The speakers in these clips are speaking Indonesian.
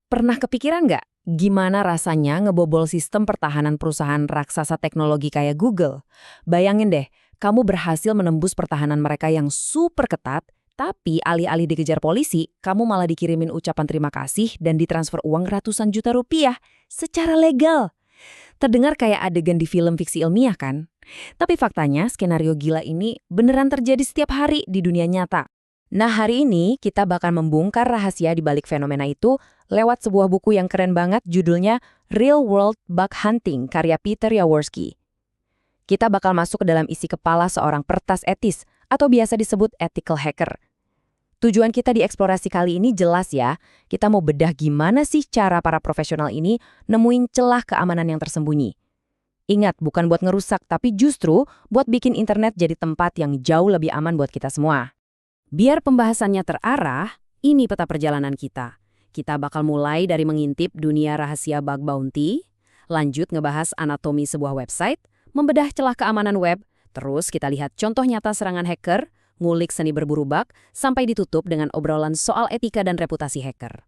Pernah kepikiran nggak gimana rasanya ngebobol sistem pertahanan perusahaan raksasa teknologi kayak Google? Bayangin deh, kamu berhasil menembus pertahanan mereka yang super ketat, tapi alih-alih dikejar polisi, kamu malah dikirimin ucapan terima kasih dan ditransfer uang ratusan juta rupiah secara legal. Terdengar kayak adegan di film fiksi ilmiah kan? Tapi faktanya, skenario gila ini beneran terjadi setiap hari di dunia nyata. Nah, hari ini kita bakal membongkar rahasia di balik fenomena itu lewat sebuah buku yang keren banget judulnya Real World Bug Hunting karya Peter Yaworski. Kita bakal masuk ke dalam isi kepala seorang peretas etis atau biasa disebut ethical hacker. Tujuan kita di eksplorasi kali ini jelas ya, kita mau bedah gimana sih cara para profesional ini nemuin celah keamanan yang tersembunyi. Ingat, bukan buat ngerusak, tapi justru buat bikin internet jadi tempat yang jauh lebih aman buat kita semua. Biar pembahasannya terarah, ini peta perjalanan kita. Kita bakal mulai dari mengintip dunia rahasia bug bounty, lanjut ngebahas anatomi sebuah website, membedah celah keamanan web, terus kita lihat contoh nyata serangan hacker, ngulik seni berburu bug, sampai ditutup dengan obrolan soal etika dan reputasi hacker.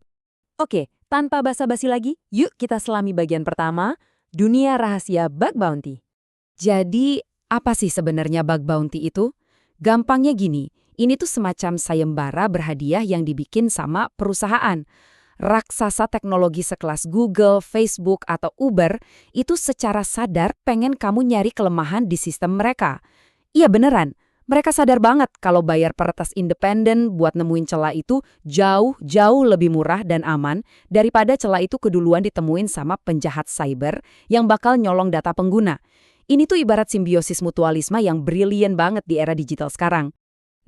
Oke, tanpa basa-basi lagi, yuk kita selami bagian pertama, dunia rahasia bug bounty. Jadi, apa sih sebenarnya bug bounty itu? Gampangnya gini, ini tuh semacam sayembara berhadiah yang dibikin sama perusahaan. Raksasa teknologi sekelas Google, Facebook, atau Uber itu secara sadar pengen kamu nyari kelemahan di sistem mereka. Iya beneran, mereka sadar banget kalau bayar peretas independen buat nemuin celah itu jauh lebih murah dan aman daripada celah itu keduluan ditemuin sama penjahat cyber yang bakal nyolong data pengguna. Ini tuh ibarat simbiosis mutualisme yang brilian banget di era digital sekarang.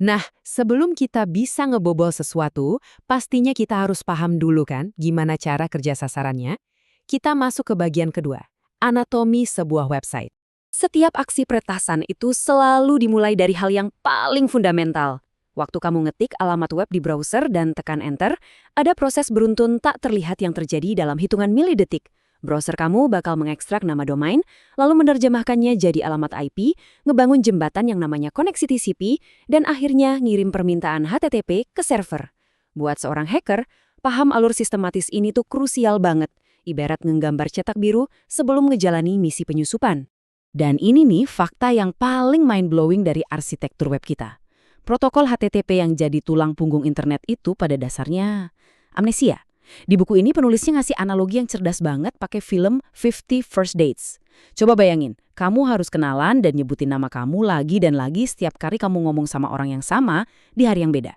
Nah, sebelum kita bisa ngebobol sesuatu, pastinya kita harus paham dulu kan gimana cara kerja sasarannya. Kita masuk ke bagian kedua, anatomi sebuah website. Setiap aksi peretasan itu selalu dimulai dari hal yang paling fundamental. Waktu kamu ngetik alamat web di browser dan tekan enter, ada proses beruntun tak terlihat yang terjadi dalam hitungan milidetik. Browser kamu bakal mengekstrak nama domain, lalu menerjemahkannya jadi alamat IP, ngebangun jembatan yang namanya koneksi TCP, dan akhirnya ngirim permintaan HTTP ke server. Buat seorang hacker, paham alur sistematis ini tuh krusial banget, ibarat ngegambar cetak biru sebelum ngejalani misi penyusupan. Dan ini nih fakta yang paling mind-blowing dari arsitektur web kita. Protokol HTTP yang jadi tulang punggung internet itu pada dasarnya amnesia. Di buku ini penulisnya ngasih analogi yang cerdas banget pakai film 50 First Dates. Coba bayangin, kamu harus kenalan dan nyebutin nama kamu lagi dan lagi setiap kali kamu ngomong sama orang yang sama di hari yang beda.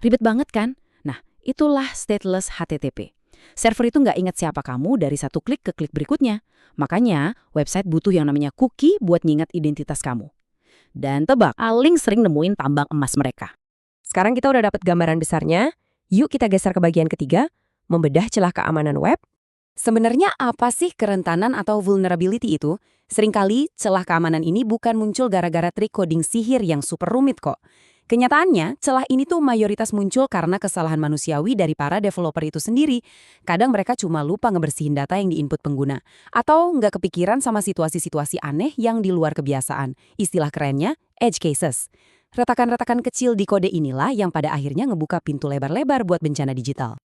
Ribet banget kan? Nah, itulah stateless HTTP. Server itu nggak ingat siapa kamu dari satu klik ke klik berikutnya. Makanya, website butuh yang namanya cookie buat ngingat identitas kamu. Dan tebak, paling sering nemuin tambang emas mereka. Sekarang kita udah dapat gambaran besarnya. Yuk kita geser ke bagian ketiga, membedah celah keamanan web. Sebenarnya apa sih kerentanan atau vulnerability itu? Seringkali celah keamanan ini bukan muncul gara-gara trik coding sihir yang super rumit kok. Kenyataannya, celah ini tuh mayoritas muncul karena kesalahan manusiawi dari para developer itu sendiri. Kadang mereka cuma lupa ngebersihin data yang diinput pengguna. Atau nggak kepikiran sama situasi-situasi aneh yang di luar kebiasaan. Istilah kerennya, edge cases. Retakan-retakan kecil di kode inilah yang pada akhirnya ngebuka pintu lebar-lebar buat bencana digital.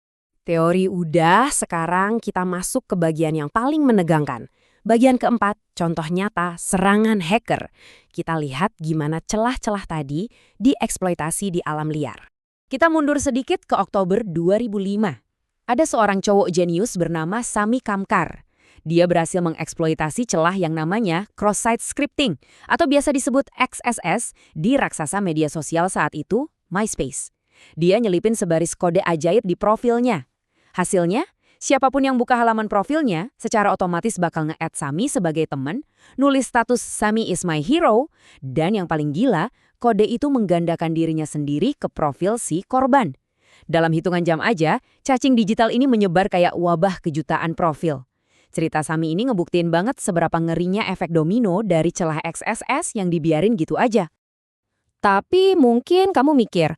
Teori udah, sekarang kita masuk ke bagian yang paling menegangkan. Bagian keempat, contoh nyata serangan hacker. Kita lihat gimana celah-celah tadi dieksploitasi di alam liar. Kita mundur sedikit ke Oktober 2005. Ada seorang cowok jenius bernama Sami Kamkar. Dia berhasil mengeksploitasi celah yang namanya cross-site scripting atau biasa disebut XSS di raksasa media sosial saat itu, MySpace. Dia nyelipin sebaris kode ajaib di profilnya. Hasilnya, siapapun yang buka halaman profilnya secara otomatis bakal nge-add Sami sebagai teman, nulis status Sami is my hero, dan yang paling gila, kode itu menggandakan dirinya sendiri ke profil si korban. Dalam hitungan jam aja, cacing digital ini menyebar kayak wabah kejutaan profil. Cerita Sami ini ngebuktiin banget seberapa ngerinya efek domino dari celah XSS yang dibiarin gitu aja. Tapi mungkin kamu mikir,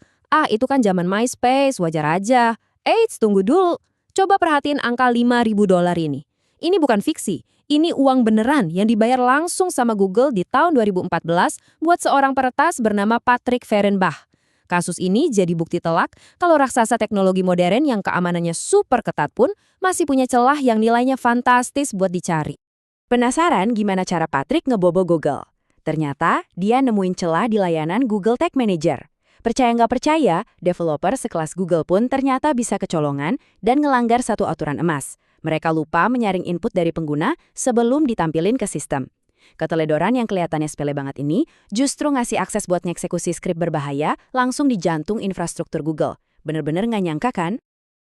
itu kan zaman MySpace, wajar aja. Eits, tunggu dulu. Coba perhatiin angka $5.000 ini. Ini bukan fiksi. Ini uang beneran yang dibayar langsung sama Google di tahun 2014 buat seorang peretas bernama Patrick Fehrenbach. Kasus ini jadi bukti telak kalau raksasa teknologi modern yang keamanannya super ketat pun masih punya celah yang nilainya fantastis buat dicari. Penasaran gimana cara Patrick ngebobo Google? Ternyata dia nemuin celah di layanan Google Tag Manager. Percaya nggak percaya, developer sekelas Google pun ternyata bisa kecolongan dan ngelanggar satu aturan emas. Mereka lupa menyaring input dari pengguna sebelum ditampilin ke sistem. Keteledoran yang kelihatannya sepele banget ini justru ngasih akses buat ngeksekusi skrip berbahaya langsung di jantung infrastruktur Google. Bener-bener nggak nyangka kan?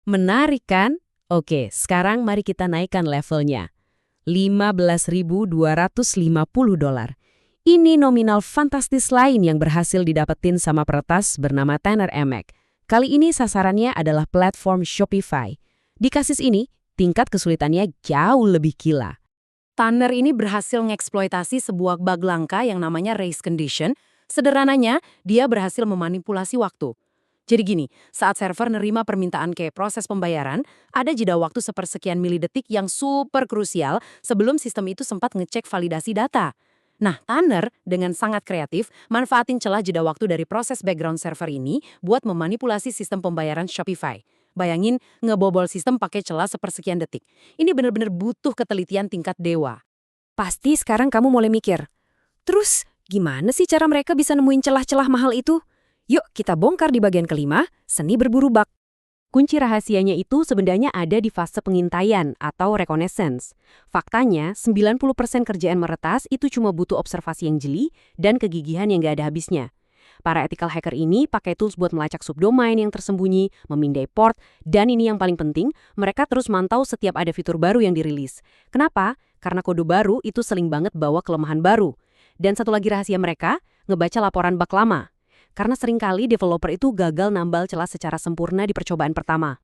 Menarik kan? Oke, sekarang mari kita naikkan levelnya. $15.250. Ini nominal fantastis lain yang berhasil didapetin sama peretas bernama Tanner Emek. Kali ini sasarannya adalah platform Shopify. Di kasus ini, tingkat kesulitannya jauh lebih gila. Tanner ini berhasil ngeksploitasi sebuah bug langka yang namanya race condition. Sederhananya, dia berhasil memanipulasi waktu. Jadi gini, saat server nerima permintaan ke proses pembayaran, ada jeda waktu sepersekian milidetik yang super krusial sebelum sistem itu sempat ngecek validasi data. Nah, Tanner dengan sangat kreatif manfaatin celah jeda waktu dari proses background server ini buat memanipulasi sistem pembayaran Shopify. Bayangin ngebobol sistem pakai celah sepersekian detik. Ini benar-benar butuh ketelitian tingkat dewa. Pasti sekarang kamu mulai mikir, terus gimana sih cara mereka bisa nemuin celah-celah mahal itu? Yuk kita bongkar di bagian kelima, seni berburu bug. Kunci rahasianya itu sebenarnya ada di fase pengintaian atau reconnaissance. Faktanya, 90% kerjaan meretas itu cuma butuh observasi yang jeli dan kegigihan yang gak ada habisnya. Para ethical hacker ini pakai tools buat melacak subdomain yang tersembunyi, memindai port, dan ini yang paling penting, mereka terus mantau setiap ada fitur baru yang dirilis. Kenapa? Karena kode baru itu sering banget bawa kelemahan baru. Dan satu lagi rahasia mereka, ngebaca laporan bug lama. Karena seringkali developer itu gagal nambal celah secara sempurna di percobaan pertama.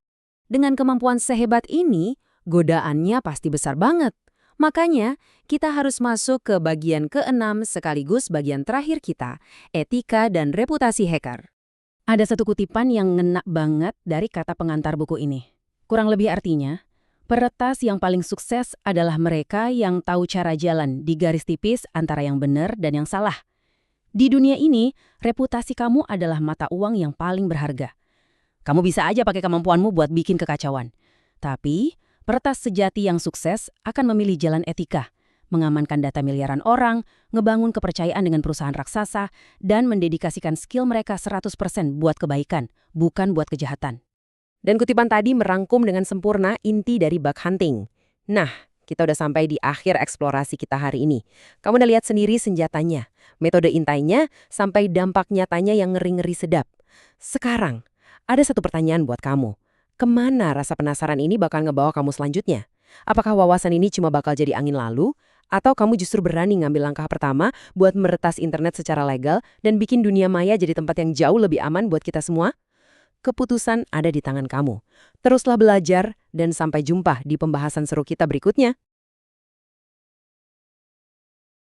Dengan kemampuan sehebat ini, godaannya pasti besar banget. Makanya, kita harus masuk ke bagian ke-6 sekaligus bagian terakhir kita, etika dan reputasi hacker. Ada satu kutipan yang ngena banget dari kata pengantar buku ini. Kurang lebih artinya, peretas yang paling sukses adalah mereka yang tahu cara jalan di garis tipis antara yang benar dan yang salah. Di dunia ini, reputasi kamu adalah mata uang yang paling berharga. Kamu bisa aja pakai kemampuanmu buat bikin kekacauan. Tapi, peretas sejati yang sukses akan memilih jalan etika, mengamankan data miliaran orang, ngebangun kepercayaan dengan perusahaan raksasa, dan mendedikasikan skill mereka 100% buat kebaikan, bukan buat kejahatan. Dan kutipan tadi merangkum dengan sempurna inti dari bug hunting. Nah, kita udah sampai di akhir eksplorasi kita hari ini. Kamu udah lihat sendiri senjatanya, metode intainya, sampai dampak nyatanya yang ngeri-ngeri sedap. Sekarang, ada satu pertanyaan buat kamu. Kemana rasa penasaran ini bakal ngebawa kamu selanjutnya? Apakah wawasan ini cuma bakal jadi angin lalu? Atau kamu justru berani ngambil langkah pertama buat meretas internet secara legal dan bikin dunia maya jadi tempat yang jauh lebih aman buat kita semua? Keputusan ada di tangan kamu. Teruslah belajar dan sampai jumpa di pembahasan seru kita berikutnya.